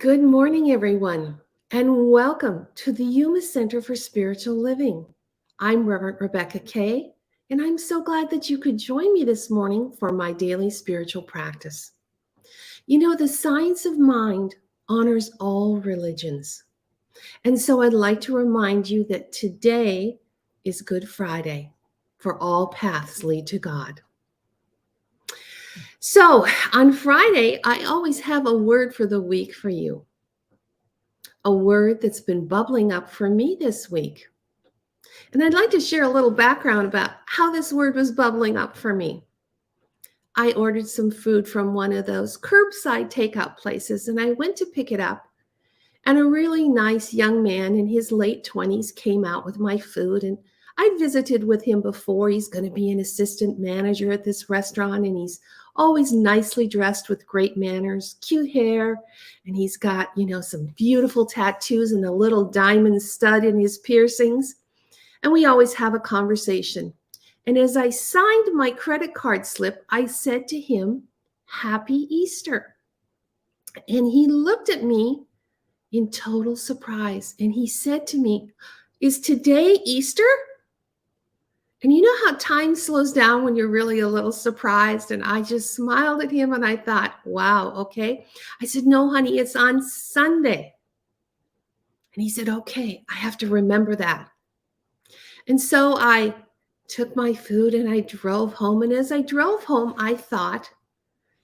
Good morning, everyone, and welcome to the Yuma Center for Spiritual Living. I'm Reverend Rebecca Kay, and I'm so glad that you could join me this morning for my daily spiritual practice. You know, the science of mind honors all religions, and so I'd like to remind you that today is Good Friday, for all paths lead to God. So, on Friday, I always have a word for the week for you. A word that's been bubbling up for me this week. And I'd like to share a little background about how this word was bubbling up for me. I ordered some food from one of those curbside takeout places, and I went to pick it up. And a really nice young man in his late 20s came out with my food. And I'd visited with him before. He's going to be an assistant manager at this restaurant, and he's always nicely dressed with great manners, cute hair, and he's got, some beautiful tattoos and a little diamond stud in his piercings. And we always have a conversation. And as I signed my credit card slip, I said to him, "Happy Easter." And he looked at me in total surprise. And he said to me, "Is today Easter?" And you know how time slows down when you're really a little surprised? And I just smiled at him and I thought, wow, okay. I said, "No, honey, it's on Sunday." And he said, "Okay, I have to remember that." And so I took my food and I drove home. And as I drove home, I thought,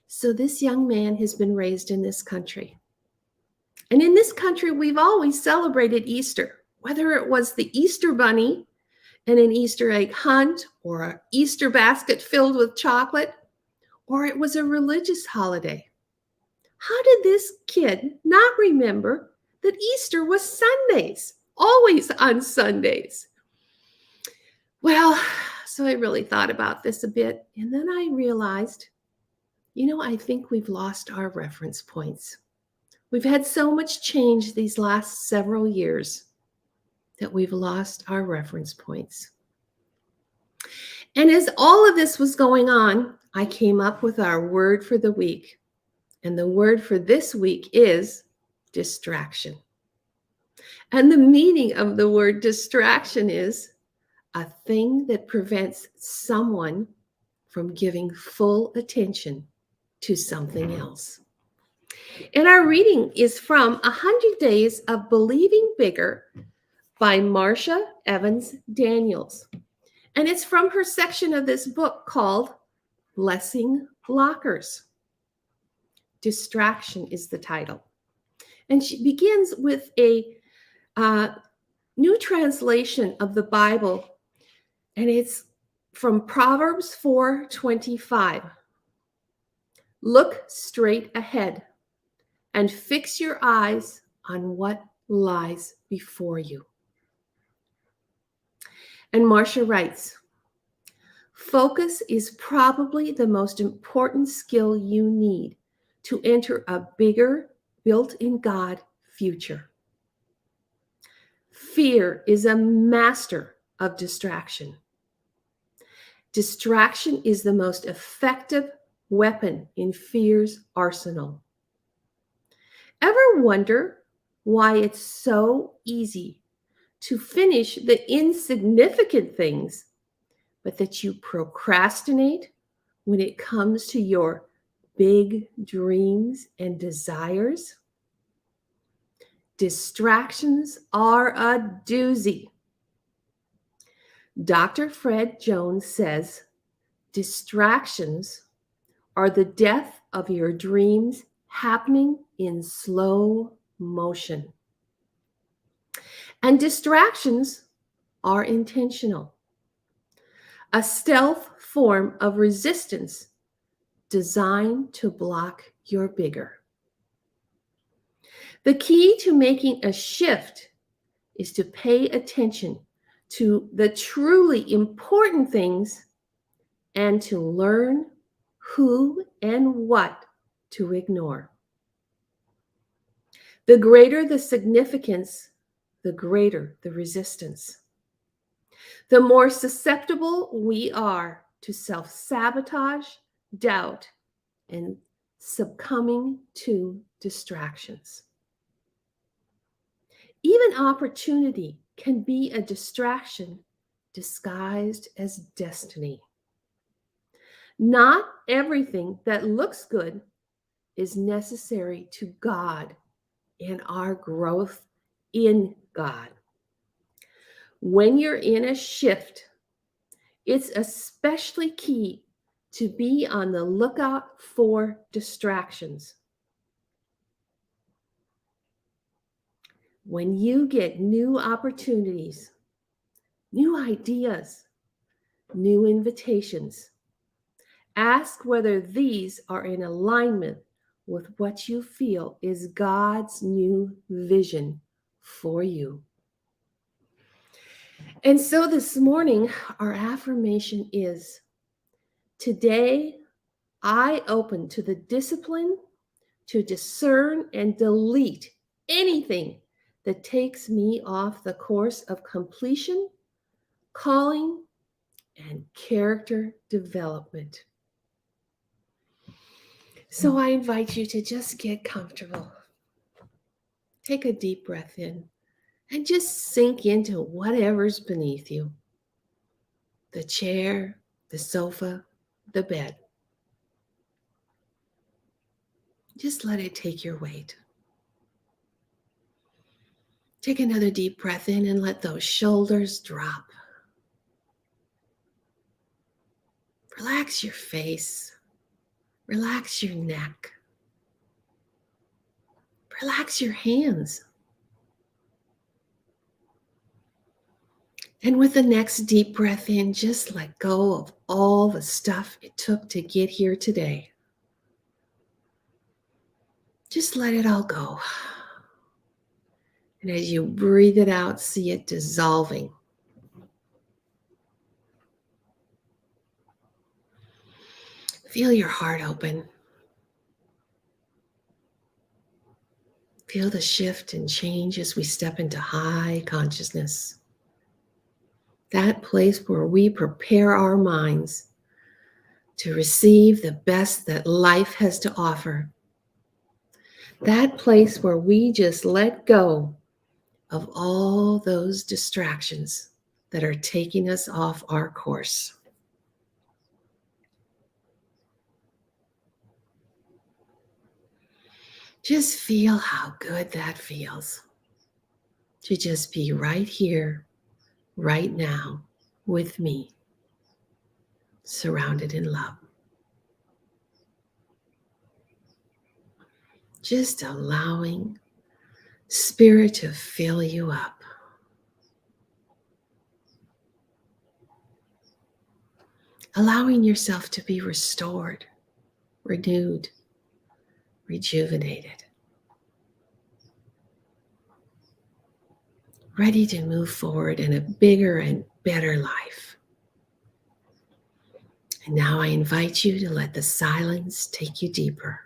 so this young man has been raised in this country. And in this country, we've always celebrated Easter, whether it was the Easter bunny and an Easter egg hunt, or an Easter basket filled with chocolate, or it was a religious holiday. How did this kid not remember that Easter was Sundays, always on Sundays? Well, so I really thought about this a bit, and then I realized, I think we've lost our reference points. We've had so much change these last several years that we've lost our reference points. And as all of this was going on, I came up with our word for the week. And the word for this week is distraction. And the meaning of the word distraction is a thing that prevents someone from giving full attention to something else. And our reading is from 100 Days of Believing Bigger by Marsha Evans Daniels. And it's from her section of this book called Blessing Blockers. Distraction is the title. And she begins with a new translation of the Bible, and it's from Proverbs 4:25. "Look straight ahead and fix your eyes on what lies before you." And Marsha writes, "Focus is probably the most important skill you need to enter a bigger, built-in God future. Fear is a master of distraction. Distraction is the most effective weapon in fear's arsenal. Ever wonder why it's so easy to finish the insignificant things, but that you procrastinate when it comes to your big dreams and desires? Distractions are a doozy. Dr. Fred Jones says distractions are the death of your dreams happening in slow motion. And distractions are intentional, a stealth form of resistance designed to block your bigger. The key to making a shift is to pay attention to the truly important things and to learn who and what to ignore. The greater the significance, the greater the resistance. The more susceptible we are to self-sabotage, doubt, and succumbing to distractions. Even opportunity can be a distraction disguised as destiny. Not everything that looks good is necessary to God and our growth in God. When you're in a shift, it's especially key to be on the lookout for distractions. When you get new opportunities, new ideas, new invitations, ask whether these are in alignment with what you feel is God's new vision for you. And so this morning, our affirmation is today I open to the discipline to discern and delete anything that takes me off the course of completion, calling, and character development. So I invite you to just get comfortable. Take a deep breath in and just sink into whatever's beneath you, the chair, the sofa, the bed. Just let it take your weight. Take another deep breath in and let those shoulders drop. Relax your face. Relax your neck. Relax your hands. And with the next deep breath in, just let go of all the stuff it took to get here today. Just let it all go. And as you breathe it out, see it dissolving. Feel your heart open. Feel the shift and change as we step into high consciousness. That place where we prepare our minds to receive the best that life has to offer. That place where we just let go of all those distractions that are taking us off our course. Just feel how good that feels to just be right here, right now, with me, surrounded in love. Just allowing Spirit to fill you up. Allowing yourself to be restored, renewed, rejuvenated. Ready to move forward in a bigger and better life. And now I invite you to let the silence take you deeper.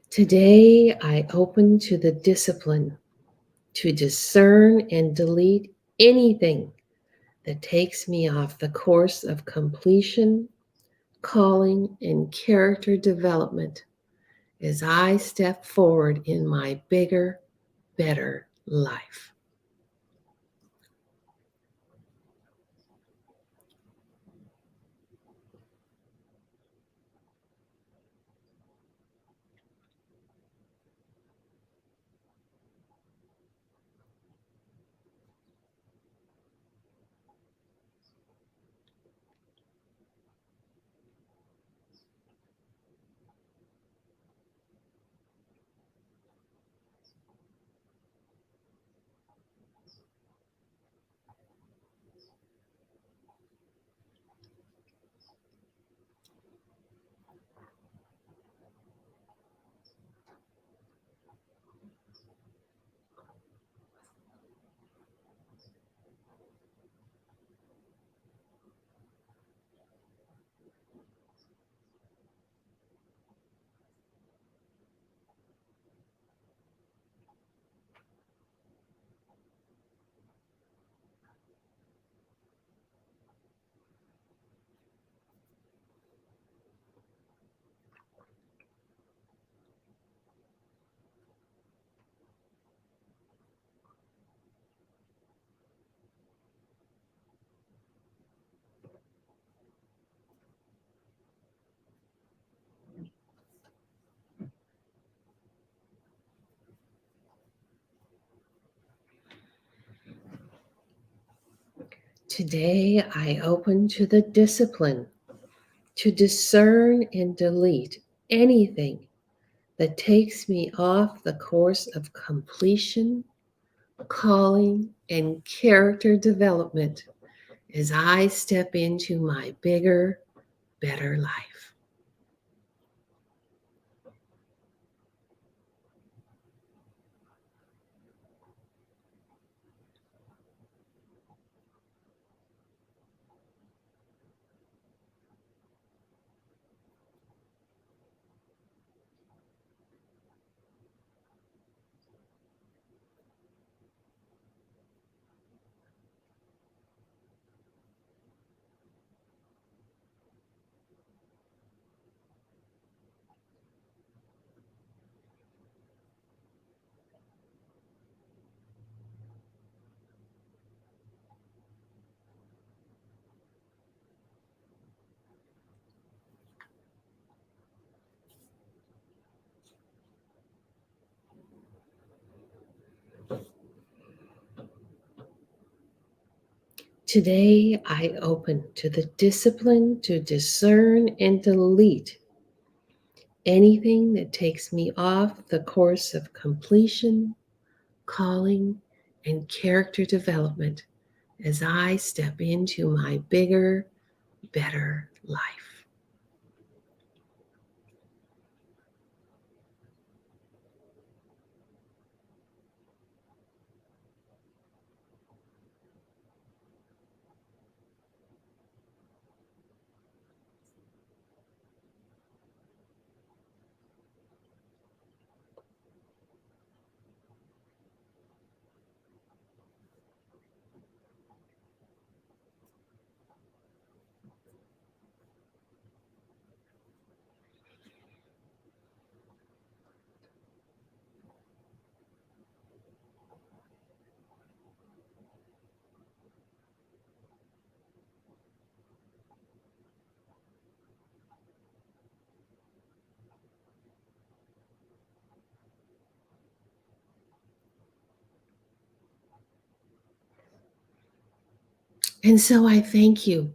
Today, I open to the discipline to discern and delete anything that takes me off the course of completion, calling, and character development as I step forward in my bigger, better life. Today I open to the discipline to discern and delete anything that takes me off the course of completion, calling, and character development as I step into my bigger, better life. Today I open to the discipline to discern and delete anything that takes me off the course of completion, calling, and character development as I step into my bigger, better life. And so I thank you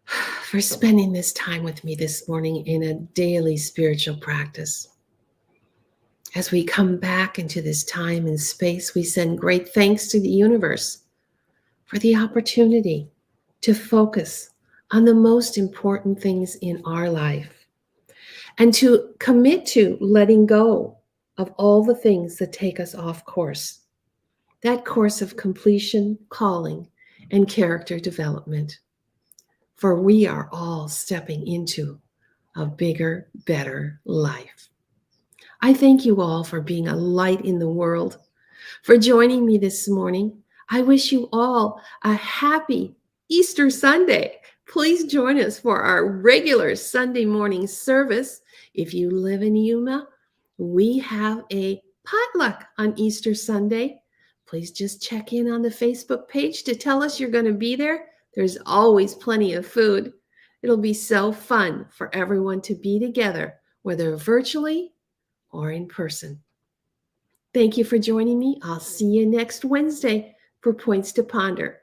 for spending this time with me this morning in a daily spiritual practice. As we come back into this time and space, we send great thanks to the universe for the opportunity to focus on the most important things in our life and to commit to letting go of all the things that take us off course. That course of completion, calling, and character development. For we are all stepping into a bigger, better life. I thank you all for being a light in the world, for joining me this morning. I wish you all a happy Easter Sunday. Please join us for our regular Sunday morning service. If you live in Yuma, we have a potluck on Easter Sunday. Please just check in on the Facebook page to tell us you're going to be there. There's always plenty of food. It'll be so fun for everyone to be together, whether virtually or in person. Thank you for joining me. I'll see you next Wednesday for Points to Ponder.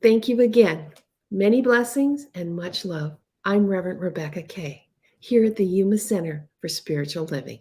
Thank you again. Many blessings and much love. I'm Reverend Rebecca Kay, here at the Yuma Center for Spiritual Living.